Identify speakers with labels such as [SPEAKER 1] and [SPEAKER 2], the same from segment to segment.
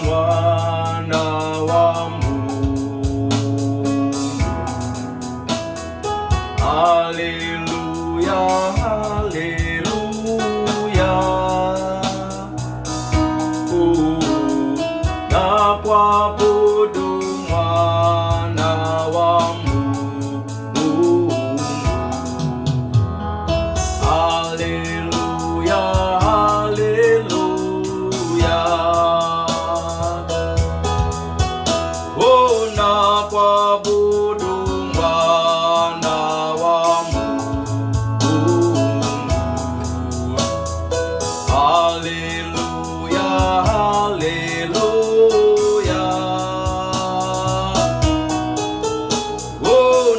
[SPEAKER 1] Mwana wa Mungu. Haleluya, haleluya. Na kuabudu Mwana wa Mungu. Haleluya, haleluya. Na kuabudu Mwana wa Mungu. Haleluya, haleluya.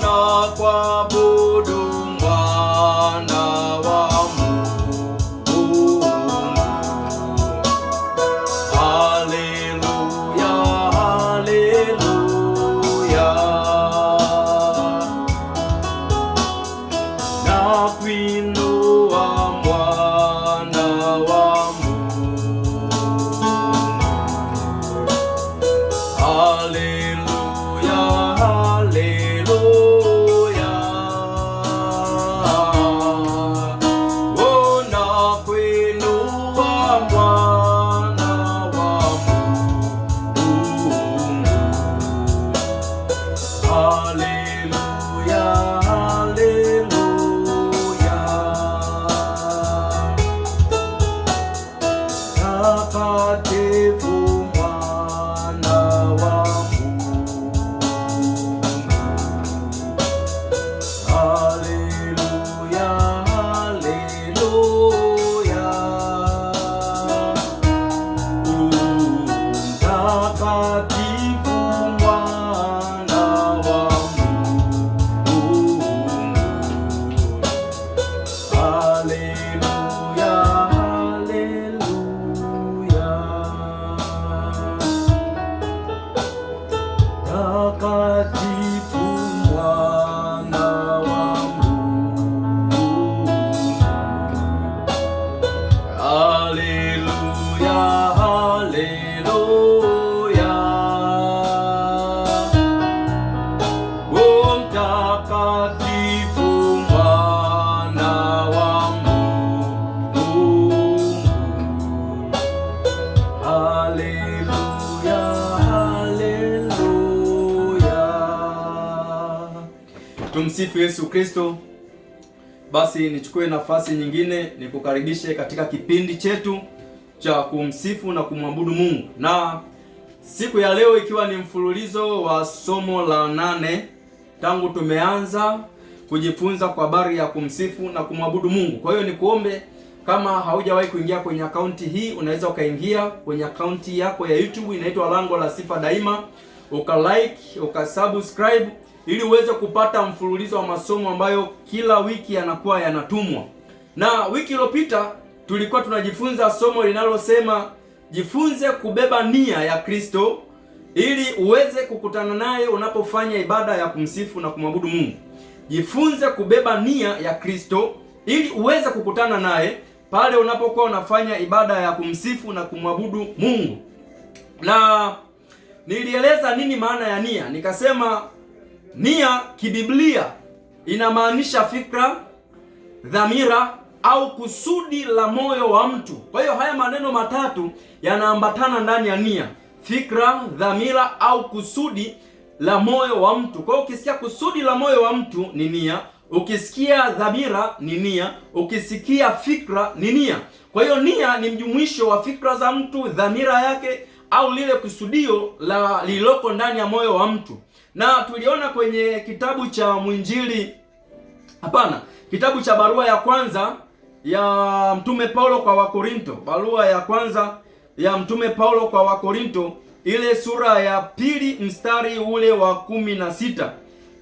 [SPEAKER 1] Na kuabudu Mwana wa Mungu. Haleluya, haleluya. Na kuinua Mwana wa Mungu. Haleluya, haleluya. Na kuinua Mwana wa Mungu. Haleluya, haleluya. Takatifu Mwana wa Mungu. Haleluya, haleluya. Takatifu Mwana wa Mungu. Haleluya, haleluya. Takatifu Mwana wa Mungu. Haleluya, haleluya. Mtakatifu Mwana wa Mungu. Haleluya, haleluya. Tumsifu Yesu Kristo. Basi nichukue nafasi nyingine nikukaribishe katika kipindi chetu cha kumsifu na kumwabudu Mungu, na siku ya leo ikiwa ni mfululizo wa somo la 8 tangu tumeanza kujifunza kwa habari ya kumsifu na kumwabudu Mungu. Kwa hiyo nikuombe, kama haujawahi kuingia kwenye akaunti hii, unaweza ukaingia kwenye akaunti yako ya YouTube, inaitwa Lango la Sifa Daima, ukalike, ukasubscribe ili uweze kupata mfululizo wa masomo ambayo kila wiki yanakuwa yanatumwa. Na wiki iliyopita tulikuwa tunajifunza somo linalosema jifunze kubeba nia ya Kristo ili uweze kukutana naye unapofanya ibada ya kumsifu na kumwabudu Mungu. Jifunze kubeba nia ya Kristo ili uweze kukutana naye pale unapokuwa unafanya ibada ya kumsifu na kumwabudu Mungu. Na nilieleza nini maana ya nia. Nikasema nia kibiblia inamaanisha fikra, dhamira au kusudi la moyo wa mtu. Kwa hiyo haya maneno matatu yanaambatana ndani ya nia: fikra, dhamira au kusudi la moyo wa mtu. Kwa hiyo ukisikia kusudi la moyo wa mtu ni nia, ukisikia dhamira ni nia, ukisikia fikra ni nia. Kwa hiyo nia ni mjumuisho wa fikra za mtu, dhamira yake au lile kusudio la lililoko ndani ya moyo wa mtu. Na tuliona kwenye kitabu cha kitabu cha barua ya kwanza ya Mtume Paulo kwa Wakorinto, barua ya kwanza ya Mtume Paulo kwa Wakorinto, ile sura ya 2 mstari ule wa 16.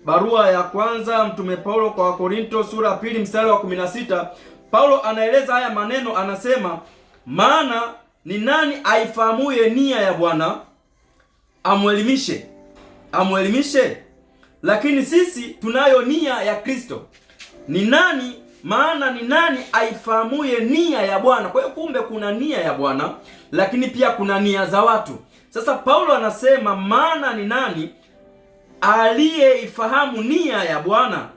[SPEAKER 1] Barua ya kwanza Mtume Paulo kwa Wakorinto sura ya 2 mstari wa 16. Paulo anaeleza haya maneno, anasema, maana ni nani aifahamuye nia ya Bwana amwelimishe? Lakini sisi tunayo nia ya Kristo. Ni nani? Maana ni nani aifahamuye nia ya Bwana? Kwa hiyo kumbe kuna nia ya Bwana. lakini pia kuna nia za watu. Sasa Paulo anasema, maana ni nani aliyeifahamu nia ya Bwana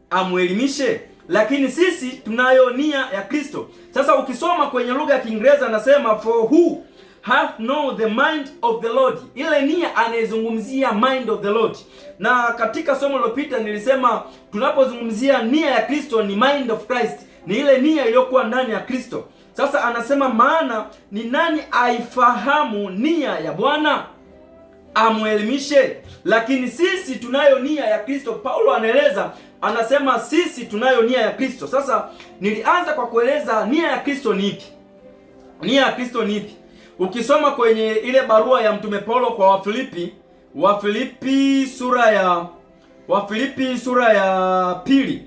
[SPEAKER 1] amwelimishe? Lakini sisi tunayo nia ya Kristo. Sasa ukisoma kwenye lugha ya Kiingereza anasema, for who have known the mind of the Lord. Ile nia anayezungumzia mind of the Lord. Na katika somo lililopita nilisema tunapozungumzia nia ya Kristo ni mind of Christ, ni ile nia iliyokuwa ndani ya Kristo. Sasa anasema, maana ni nani aifahamu nia ya Bwana amwelimishe? Lakini sisi tunayo nia ya Kristo. Paulo anaeleza, anasema sisi tunayo nia ya Kristo. Sasa nilianza kwa kueleza nia ya Kristo ni ipi. Nia ya Kristo ni ipi? Ukisoma kwenye ile barua ya mtume Paulo kwa Wafilipi sura ya pili.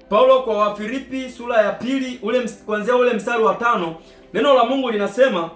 [SPEAKER 1] Paulo kwa Wafilipi sura ya pili, kuanzia ule mstari wa 5, neno la Mungu linasema,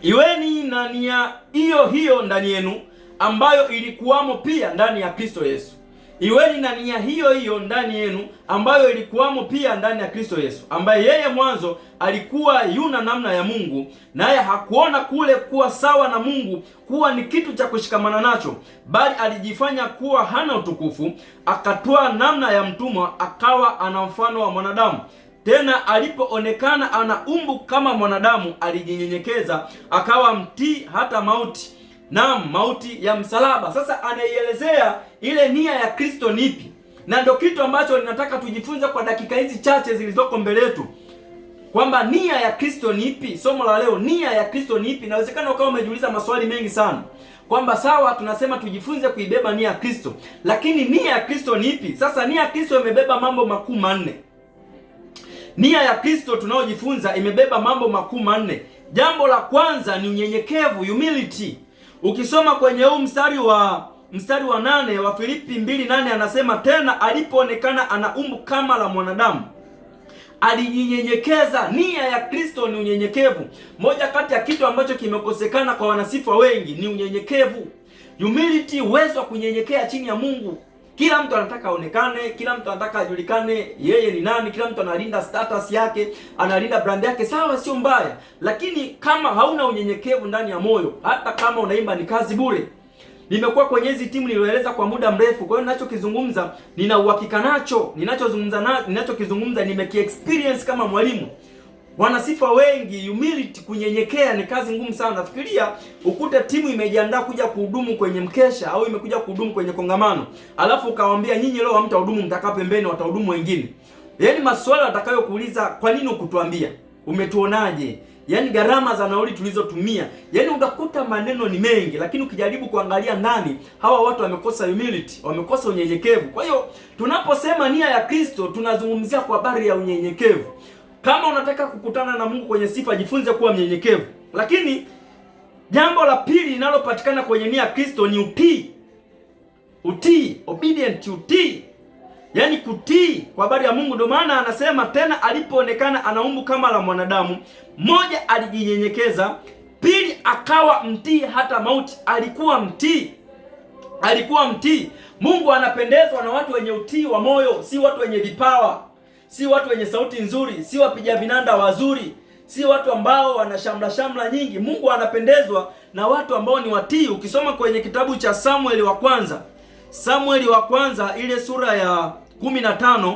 [SPEAKER 1] iweni na nia hiyo hiyo ndani yenu ambayo ilikuwamo pia ndani ya Kristo Yesu. Iweni na nia hiyo hiyo ndani yenu ambayo ilikuwamo pia ndani ya Kristo Yesu, ambaye yeye mwanzo alikuwa yuna namna ya Mungu, naye hakuona kule kuwa sawa na Mungu kuwa ni kitu cha kushikamana nacho, bali alijifanya kuwa hana utukufu, akatoa namna ya mtumwa, akawa ana mfano wa mwanadamu. Tena alipoonekana ana umbo kama mwanadamu, alijinyenyekeza akawa mtii hata mauti, naam, mauti ya msalaba. Sasa anaielezea ile nia ya Kristo ni ipi, na ndio kitu ambacho ninataka tujifunze kwa dakika hizi chache zilizoko mbele yetu, kwamba nia ya Kristo ni ipi. Somo la leo, nia ya Kristo ni ipi? Inawezekana ukawa umejiuliza maswali mengi sana, kwamba sawa, tunasema tujifunze kuibeba nia ya Kristo, lakini nia ya Kristo ni ipi? Sasa nia ya Kristo imebeba mambo makuu manne. Nia ya Kristo tunayojifunza imebeba mambo makuu manne. Jambo la kwanza ni unyenyekevu, humility. Ukisoma kwenye huu mstari wa 8 wa Filipi 2:8 anasema, tena alipoonekana ana umbo kama la mwanadamu alijinyenyekeza. Nia ya Kristo ni unyenyekevu. Moja kati ya kitu ambacho kimekosekana kwa wanasifa wengi ni unyenyekevu, humility, uwezo wa kunyenyekea chini ya Mungu. Kila mtu anataka aonekane, kila mtu anataka ajulikane yeye ni nani, kila mtu analinda status yake, analinda brand yake. Sawa, sio mbaya, lakini kama hauna unyenyekevu ndani ya moyo, hata kama unaimba ni kazi bure. Nimekuwa kwenye hizi timu nilioeleza kwa muda mrefu, kwa hiyo ninachokizungumza nina uhakika nacho, ninachokizungumza nimekiexperience kama mwalimu. Wanasifa wengi, humility, kunyenyekea ni kazi ngumu sana. Nafikiria ukute timu imejiandaa kuja kuhudumu kwenye mkesha au imekuja kuhudumu kwenye kongamano, alafu ukawaambia nyinyi leo hamtahudumu, mtakaa pembeni, watahudumu wengine. Yaani maswali watakayokuuliza, kwa nini ukutuambia? Umetuonaje? Yaani gharama za nauli tulizotumia. Yaani utakuta maneno ni mengi, lakini ukijaribu kuangalia ndani, hawa watu wamekosa humility, wamekosa unyenyekevu. Kwa hiyo tunaposema nia ya Kristo tunazungumzia kwa habari ya unyenyekevu. Kama unataka kukutana na Mungu kwenye sifa, jifunze kuwa mnyenyekevu. Lakini jambo la pili linalopatikana kwenye nia ya Kristo ni utii. Utii, obedient, utii. Yaani kutii kwa habari ya Mungu. Ndio maana anasema, tena alipoonekana ana umbo kama la mwanadamu, moja, alijinyenyekeza, pili, akawa mtii hata mauti. Alikuwa mtii. Mungu anapendezwa na watu wenye utii wa moyo, si watu wenye vipawa, si watu wenye sauti nzuri, si wapiga vinanda wazuri, si watu ambao wana shamla nyingi. Mungu anapendezwa na watu ambao ni watii. Ukisoma kwenye kitabu cha Samueli wa kwanza ile sura ya 15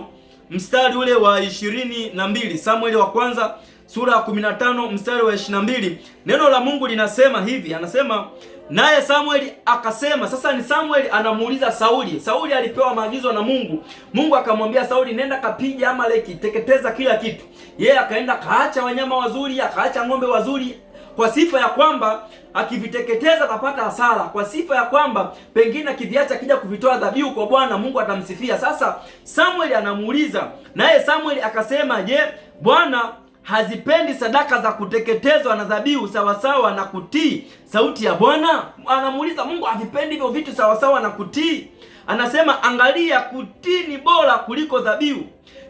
[SPEAKER 1] mstari ule wa 22. Samueli wa kwanza sura ya 15 mstari wa 22, neno la Mungu linasema hivi, anasema, naye Samueli akasema. Sasa ni Samueli anamuuliza Sauli. Sauli alipewa maagizo na Mungu. Mungu akamwambia Sauli, nenda kapija Amaleki, teketeza kila kitu. Yeye akaenda kaacha wanyama wazuri, akaacha ng'ombe wazuri, kwa sifa ya kwamba akiviteketeza atapata hasara, kwa sifa ya kwamba pengine akiviacha kija kuvitoa dhabihu kwa Bwana, Mungu atamsifia. Sasa Samueli anamuuliza, naye Samueli akasema, je, Bwana hazipendi sadaka za kuteketezwa na dhabihu sawasawa na kutii sauti ya Bwana? Anamuuliza, Mungu havipendi hivyo vitu sawasawa na kutii? Anasema, angalia, kutii ni bora kuliko dhabihu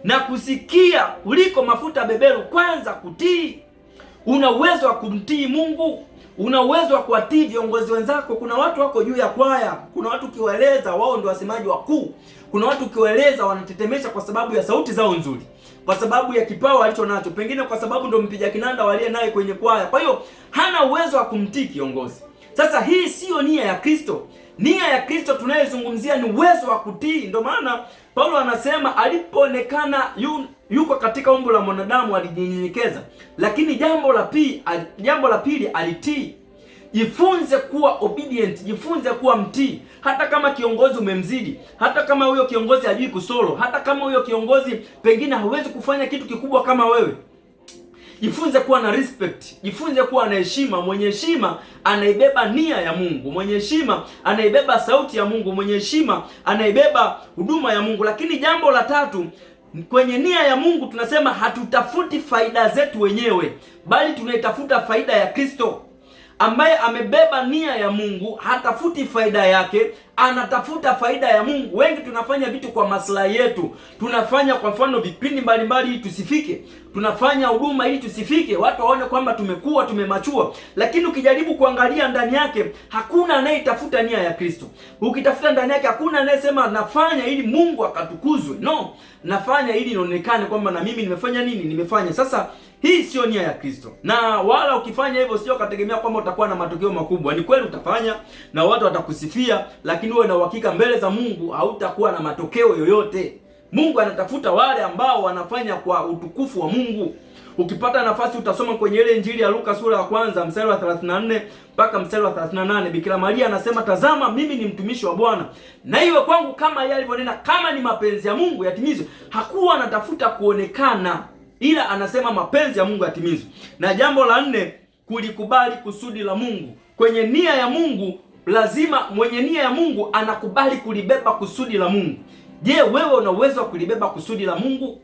[SPEAKER 1] na kusikia kuliko mafuta beberu. Kwanza kutii. Una uwezo wa kumtii Mungu, una uwezo wa kuwatii viongozi wenzako. Kuna watu wako juu ya kwaya, kuna watu ukiwaeleza wao ndio wasemaji wakuu, kuna watu ukiwaeleza wanatetemesha kwa sababu ya sauti zao nzuri, kwa sababu ya kipawa alicho nacho, pengine kwa sababu ndo mpiga kinanda waliye naye kwenye kwaya. Kwa hiyo hana uwezo wa kumtii kiongozi. Sasa hii siyo nia ya Kristo. Nia ya Kristo tunayezungumzia ni uwezo wa kutii. Ndio maana Paulo anasema alipoonekana yuko katika umbo la mwanadamu alijinyenyekeza, lakini jambo la pili alitii. Jifunze kuwa obedient, jifunze kuwa mtii. Hata kama kiongozi umemzidi, hata kama huyo kiongozi hajui kusolo, hata kama huyo kiongozi pengine hawezi kufanya kitu kikubwa kama wewe, jifunze kuwa na respect, jifunze kuwa na heshima. Mwenye heshima anaibeba nia ya Mungu, mwenye heshima anaibeba sauti ya Mungu, mwenye heshima anaibeba huduma ya Mungu. Lakini jambo la tatu, kwenye nia ya Mungu tunasema hatutafuti faida zetu wenyewe, bali tunaitafuta faida ya Kristo ambaye amebeba nia ya Mungu. Hatafuti faida yake, anatafuta faida ya Mungu. Wengi tunafanya vitu kwa maslahi yetu. Tunafanya kwa mfano vipindi mbalimbali ili tusifike, tunafanya huduma ili tusifike, watu waone kwamba tumekuwa, tumemachua. Lakini ukijaribu kuangalia ndani yake, hakuna anayetafuta nia ya Kristo. Ukitafuta ndani yake, hakuna anayesema nafanya ili Mungu akatukuzwe. No, nafanya ili ionekane kwamba na mimi nimefanya nini, nimefanya. Sasa hii sio nia ya Kristo. Na wala ukifanya hivyo sio kategemea kwamba utakuwa na matokeo makubwa. Ni kweli utafanya na watu watakusifia, lakini uwe na uhakika mbele za Mungu hautakuwa na matokeo yoyote. Mungu anatafuta wale ambao wanafanya kwa utukufu wa Mungu. Ukipata nafasi utasoma kwenye ile Injili ya Luka sura ya kwanza mstari wa 34 mpaka mstari wa 38. Bikira Maria anasema, tazama mimi ni mtumishi wa Bwana, na iwe kwangu kama yeye alivyonena, kama ni mapenzi ya Mungu yatimizwe. Hakuwa anatafuta kuonekana, ila anasema mapenzi ya Mungu yatimizwe. Na jambo la 4, kulikubali kusudi la Mungu. Kwenye nia ya Mungu, lazima mwenye nia ya Mungu anakubali kulibeba kusudi la Mungu. Je, wewe una uwezo wa kulibeba kusudi la Mungu?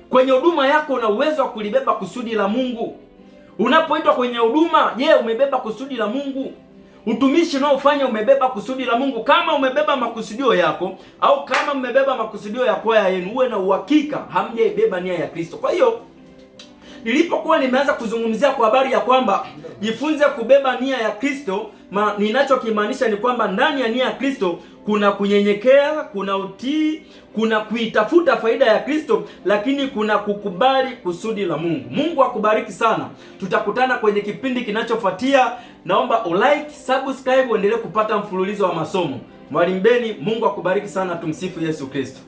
[SPEAKER 1] Kwenye huduma yako una uwezo wa kulibeba kusudi la Mungu? Unapoitwa kwenye huduma, je, umebeba kusudi la Mungu? Utumishi unaofanya umebeba kusudi la Mungu? Kama umebeba makusudio yako, au kama mmebeba makusudio ya kwaya yenu, uwe na uhakika hamjaibeba nia ya Kristo. Kwa hiyo nilipokuwa nimeanza kuzungumzia kwa habari ya kwamba jifunze kubeba nia ya Kristo, ninachokimaanisha ni kwamba ndani ya nia ya Kristo kuna kunyenyekea, kuna utii, kuna kuitafuta faida ya Kristo, lakini kuna kukubali kusudi la Mungu. Mungu akubariki sana. Tutakutana kwenye kipindi kinachofuatia. Naomba ulike, subscribe, uendelee kupata mfululizo wa masomo. Mwalimu Beni, Mungu akubariki sana. Tumsifu Yesu Kristo.